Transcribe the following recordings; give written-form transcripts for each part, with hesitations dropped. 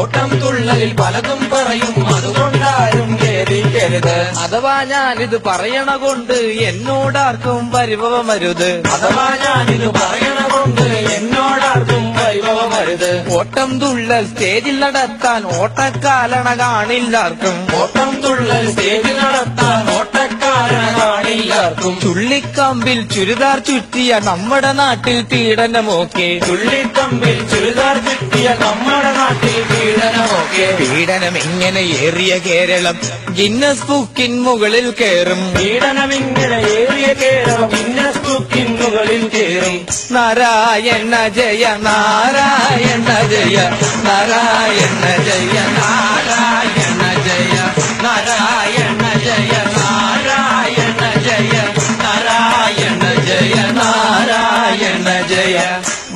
ഓട്ടം തുള്ളലിൽ പലതും പറയും, അതുകൊണ്ടാരും ഖേദിക്കരുത്. അഥവാ ഞാനിത് പറയണ കൊണ്ട് എന്നോടാർക്കും പരിഭവമരുത്. അഥവാ ഞാനിത് പറയണ കൊണ്ട് എന്നോടാർക്കും പരിഭവമരുത്. ഓട്ടം തുള്ളൽ സ്റ്റേജിൽ നടത്താൻ ഓട്ടക്കാലണ കാണില്ലാർക്കും. ഓട്ടം തുള്ളൽ സ്റ്റേജിൽ നടത്താൻ ഓട്ടക്കാലണ കാണില്ലാർക്കും. ചുള്ളിക്കമ്പിൽ ചുരിദാർ ചുറ്റിയ നമ്മുടെ നാട്ടിൽ പീഡനമൊക്കെ. ചുള്ളിക്കമ്പിൽ ചുരിദാർ ചുറ്റിയ നമ്മുടെ നാട്ടിൽ പീഡനമൊക്കെ. പീഡനം ഇങ്ങനെ ഏറിയ കേരളം ഗിന്നസ് ബുക്കിൻ മുകളിൽ കയറും. പീഡനമിങ്ങനെ ഏറിയ കേരളം ഗിന്നസ് ബുക്കിൻ മുകളിൽ കയറും. നാരായണ ജയ നാരായണ ജയ നാരായണ ജയ നാരായണ ജയ നാരായണ ജയ നാരായണ ജയ നാരായണ ജയ നാരായണ ജയ.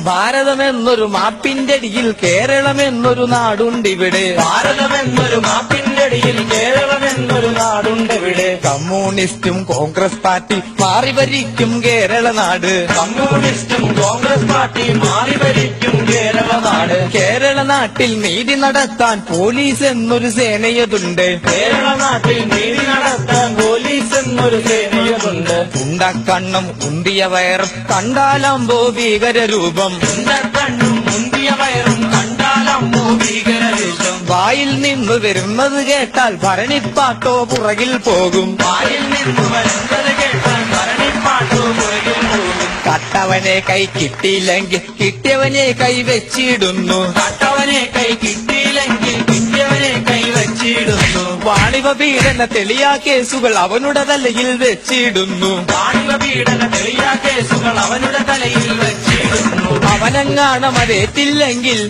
ഭാരതമെന്നൊരു മാപ്പിന്റെ അടിയിൽ കേരളമെന്നൊരു നാടുണ്ടിവിടെ. ഭാരതമെന്നൊരു മാപ്പിന്റെ അടിയിൽ കേരളമെന്നൊരു നാടുണ്ടിവിടെ. കമ്മ്യൂണിസ്റ്റും കോൺഗ്രസ് പാർട്ടി മാറി ഭരിക്കും കേരള നാട്. കമ്മ്യൂണിസ്റ്റും കോൺഗ്രസ് പാർട്ടി മാറി ഭരിക്കും കേരള നാട്. കേരള നാട്ടിൽ നീതി നടത്താൻ പോലീസ് എന്നൊരു സേനയതുണ്ട്. കേരള നാട്ടിൽ നീതി നടത്താൻ പോലീസ് എന്നൊരു സേനയതുണ്ട്. ഉണ്ടക്കണ്ണും ഉണ്ടിയ വയറും കണ്ടാലമ്പോ ഭീകരരൂപം. ഉണ്ടക്കണ്ണും മുന്തിയ വയറും കണ്ടാലമ്പോ ഭീകരരൂപം. വായിൽ നിന്ന് വരുന്നത് കേട്ടാൽ ഭരണിപ്പാട്ടോ പുറകിൽ പോകും. വായിൽ നിന്ന് വരുന്നത് കേട്ടാൽ ഭരണിപ്പാട്ടോ പുറകിൽ പോകും. കട്ടവനെ കൈ കിട്ടിയില്ലെങ്കിൽ കിട്ടിയവനെ കൈ വെച്ചിടുന്നു. കട്ടവനെ കൈ കിട്ടിയില്ലെങ്കിൽ കിട്ടിയവനെ കൈ വെച്ചിടുന്നു. വാണിഭ പീഡന തെളിയാ കേസുകൾ അവനുടെ തലയിൽ വെച്ചിടുന്നു. വാണിഭ പീഡന തെളിയാ കേസുകൾ അവനുടെ തലയിൽ വെച്ചിടുന്നു. അവനെങ്ങാണം അതേറ്റില്ലെങ്കിൽ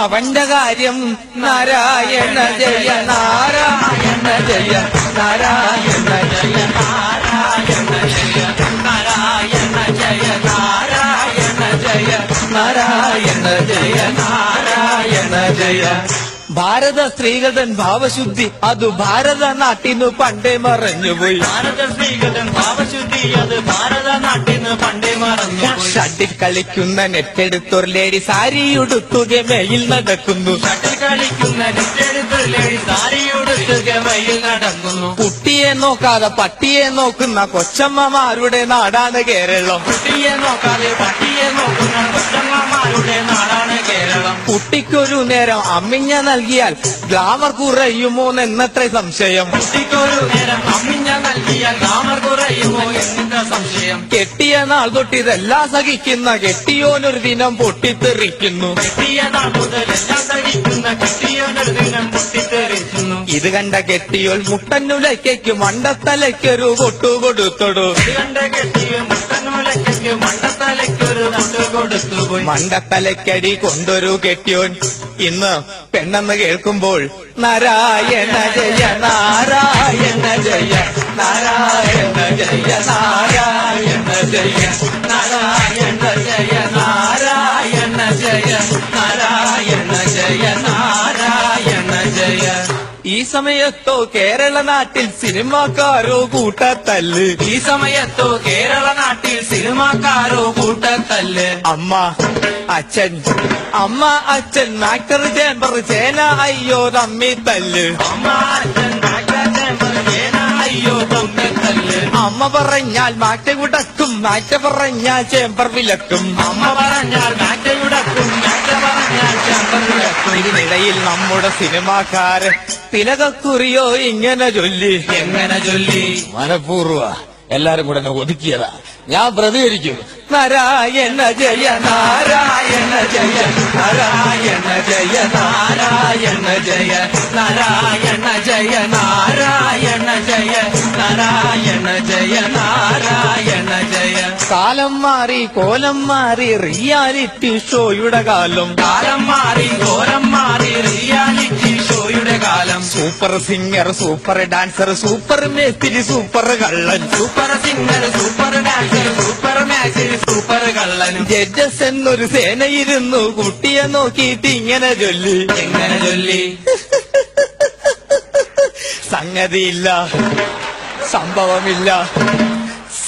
അവന്റെ കാര്യം നാരായണ ജയ നാരായണ ജയ നാരായണ ജയ നാരായണ ജയ നാരായണ ജയ നാരായണ ജയ നാരായണ ജയ നാരായണ ജയ. ഭാരത സ്ത്രീകളുടെ ഭാവശുദ്ധി അത് ഭാരത നാട്ടിന്നു പണ്ടേ മറഞ്ഞുപോയി. ഭാരത സ്ത്രീകളുടെ ഭാവശുദ്ധി അത് ഭാരത നാട്ടിന്ന് പണ്ടേ മറന്നു. ഷട്ടിൽ കളിക്കുന്ന നെറ്റെടുത്തൊരു ലേഡി സാരിയുടുത്തു ഗമയിൽ നടക്കുന്നു. ഷട്ടിൽ കളിക്കുന്ന നെറ്റെടുത്തൊരു ലേഡി സാരിയുടുത്തു ഗമയിൽ നടക്കുന്നു. കുട്ടിയെ നോക്കാതെ പട്ടിയെ നോക്കുന്ന കൊച്ചമ്മമാരുടെ നാടാണ് കേരളം. കുട്ടിയെ നോക്കാതെ പട്ടിയെ നോക്കുന്ന കൊച്ചമ്മമാരുടെ നാടാണ് കേരളം. കുട്ടിക്കൊരു നേരം അമ്മിഞ്ഞ നൽകിയാൽ ഗ്ലാമർ കുറയുമോന്നെന്നത്ര സംശയം. കുട്ടിക്കൊരു നേരം അമ്മിഞ്ഞ നൽകിയാൽ ഗ്ലാമർ കുറയുമോ എന്ന സംശയം. കെട്ടിയ നാൾ തൊട്ടിതെല്ലാം സഹിക്കുന്ന കെട്ടിയോനൊരു ദിനം പൊട്ടിത്തെറിക്കുന്നു. കെട്ടിയ നാൾ മുതൽ എല്ലാം സഹിക്കുന്ന കെട്ടിയോനൊരു ദിനം പൊട്ടിത്തെറിക്കുന്നു. ഇത് കണ്ട കെട്ടിയോൽ മുട്ടന്നുലയ്ക്കു മണ്ടത്തലയ്ക്കൊരു കൊട്ടു കൊടുത്തൊടു. ഇത് കണ്ട കെട്ടിയോ മുട്ടന്നുലയ്ക്ക് മണ്ടത്തലയ്ക്കൊരു കൊട്ടു കൊടുത്തുപോയി. മണ്ടത്തലയ്ക്കടി കൊണ്ടൊരു കെട്ടിയോൻ ഇന്ന് പെണ്ണെന്ന് കേൾക്കുമ്പോൾ നാരായണ ജയ നാരായണ ജയ നാരായണ ജയ നാരായണ ജയ നാരായണ ജയ നാരായണ ജയ നാരായണ ജയ നാരായണ ജയ. ഈ സമയത്തോ കേരള നാട്ടിൽ സിനിമാക്കാരോ കൂട്ടത്തല്ല്. ഈ സമയത്തോ കേരള നാട്ടിൽ സിനിമാക്കാരോ കൂട്ടത്തല്ല്. അമ്മ അച്ഛൻ അമ്മ അച്ഛൻ ആക്ടർ ചേംബർ ചേന അയ്യോ തമ്മി തല്ല്. അമ്മ അച്ഛൻ അയ്യോ തമ്മിത്തല്ല്. അമ്മ പറഞ്ഞാൽ മാറ്റ കുടക്കും മാറ്റ പറഞ്ഞാൽ ചേമ്പർ വിലക്കും. അമ്മ പറഞ്ഞാൽ മാറ്റ കുടക്കും മാറ്റ പറഞ്ഞാൽ ചേമ്പർ വിലക്കും. ഇതിനിടയിൽ നമ്മുടെ സിനിമാക്കാരൻ തിലകക്കുറിയോ ഇങ്ങനെ ചൊല്ലി. എങ്ങനെ ചൊല്ലി? മനഃപൂർവ്വ എല്ലാരും കൂടെ എന്നെ ഒതുക്കിയതാ. ഞാൻ പ്രതികരിക്കും. നാരായണ ജയ നാരായണ ജയ നാരായണ ജയ നാരായണ ജയ നാരായണ ജയ നാരായണ ജയ നാരായണ ജയ നാരായണ ജയ. കാലം മാറി കോലം മാറി റിയാലിറ്റി ഷോയുടെ കാലം. കാലം മാറി കോലം മാറി റിയാലിറ്റി ഷോയുടെ കാലം. Super singer super dancer super മേസ്തിരി സൂപ്പർ കള്ളൻ. Super singer super dancer super മാച്ചിൽ സൂപ്പർ കള്ളൻ. ജഡ്ജസ് എന്നൊരു സേനയിരുന്നു കുട്ടിയെ നോക്കിയിട്ട് ഇങ്ങനെ ചൊല്ലി. എങ്ങനെ ചൊല്ലി? സംഗതിയില്ല, സംഭവമില്ല,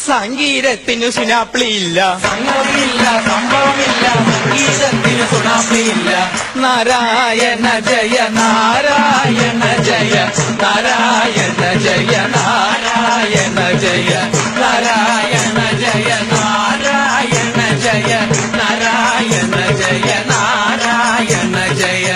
സംഗീതത്തിന് സുനാപ്ലിയില്ല, സംഗതിയില്ല, സംഭവമില്ല, സംഗീതത്തിന് സുണാപ്പിയില്ല. നാരായണ ജയ നാരായണ ജയ നാരായണ ജയ നാരായണ ജയ നാരായണ ജയ നാരായണ ജയ നാരായണ ജയ നാരായണ ജയ.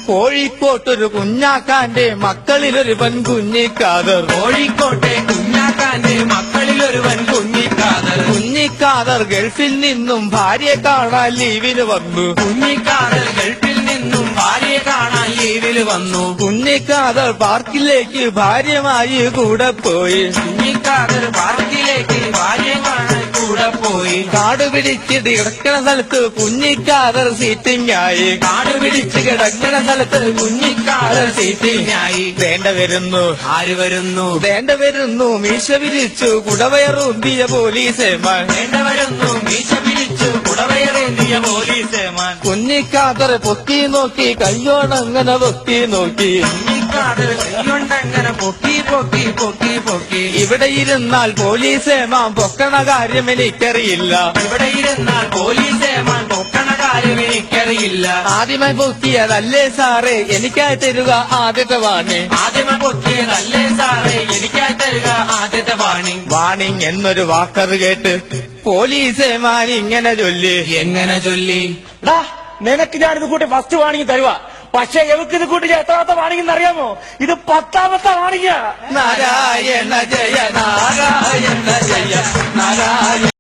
കോഴിക്കോട്ടൊരു കുഞ്ഞാക്കാന്റെ മക്കളിലൊരുവൻ കുഞ്ഞിക്കാദർ, കോഴിക്കോട്ടെ കുഞ്ഞാക്കാന്റെ മക്കളിലൊരുവൻ കുഞ്ഞിക്കാദർ. കുഞ്ഞിക്കാദർ ഗൾഫിൽ നിന്നും ഭാര്യയെ കാണാൻ ലീവിന് വന്നു, കുഞ്ഞിക്കാദർ ഗൾഫിൽ നിന്നും ഭാര്യയെ കാണാൻ ലീവില് വന്നു. കുഞ്ഞിക്കാദർ പാർക്കിലേക്ക് ഭാര്യമായി കൂടെ പോയി, കുഞ്ഞിക്കാദർ പാർക്കിലേക്ക് ഭാര്യയെ കാണാൻ കൂടെ പോയി. കാട് പിടിച്ചിട്ട് കിടക്കണ സ്ഥലത്ത് കുഞ്ഞിക്കാദർ സീറ്റിംഗ് ആയി, കാട് പിടിച്ച് കിടക്കുന്ന സ്ഥലത്ത് കുഞ്ഞിക്കാദർ സീറ്റിംഗായി. വേണ്ട വരുന്നു, ആര് വരുന്നു? വേണ്ട വരുന്നു, മീശ വിരിച്ചു കുടവയറുന്തിയ പോലീസേമാൻ, വേണ്ട വരുന്നു, മീശ പിടിച്ചു കുടവയറേന്തിയ പോലീസേമാൻ. കുഞ്ഞിക്കാദർ പൊക്കി നോക്കി, കയ്യോടങ്ങനെ പൊക്കി നോക്കി, കുഞ്ഞിക്കാദർ കൈകൊണ്ടങ്ങനെ പൊക്കി പൊക്കി പൊക്കി പൊക്കി. ഇവിടെ ഇരുന്നാൽ പോലീസേമാൻ പൊക്കണ കാര്യം എനിക്കറിയില്ല, ഇവിടെ ഇരുന്നാൽ പോലീസേമാൻ പൊക്കണ കാര്യം എനിക്കറിയില്ല. ആദ്യമായി പൊക്കിയതല്ലേ സാറേ എനിക്കായി തരുക ആദ്യത്തെ വാണി, ആദ്യമ പൊക്കിയതല്ലേ സാറേ എനിക്കായി തരുക ആദ്യത്തെ വാണിംഗ്. വാണിംഗ് എന്നൊരു വാക്കത് കേട്ട് പോലീസേമാൻ ഇങ്ങനെ ചൊല്ലി, എങ്ങനെ ചൊല്ലി? നിനക്ക് ഞാൻ ഇത് കൂട്ടി ഫസ്റ്റ് വാണിംഗ് തരുക, പക്ഷെ എവക്ക് ഇത് കൂട്ടി ഞാൻ എത്രാമത്തെ വാണിംഗ് അറിയാമോ? ഇത് 10ാമത്തെ വാണിംഗ്. നാരായണ ജയ നാരായണ ജയ നാരായണ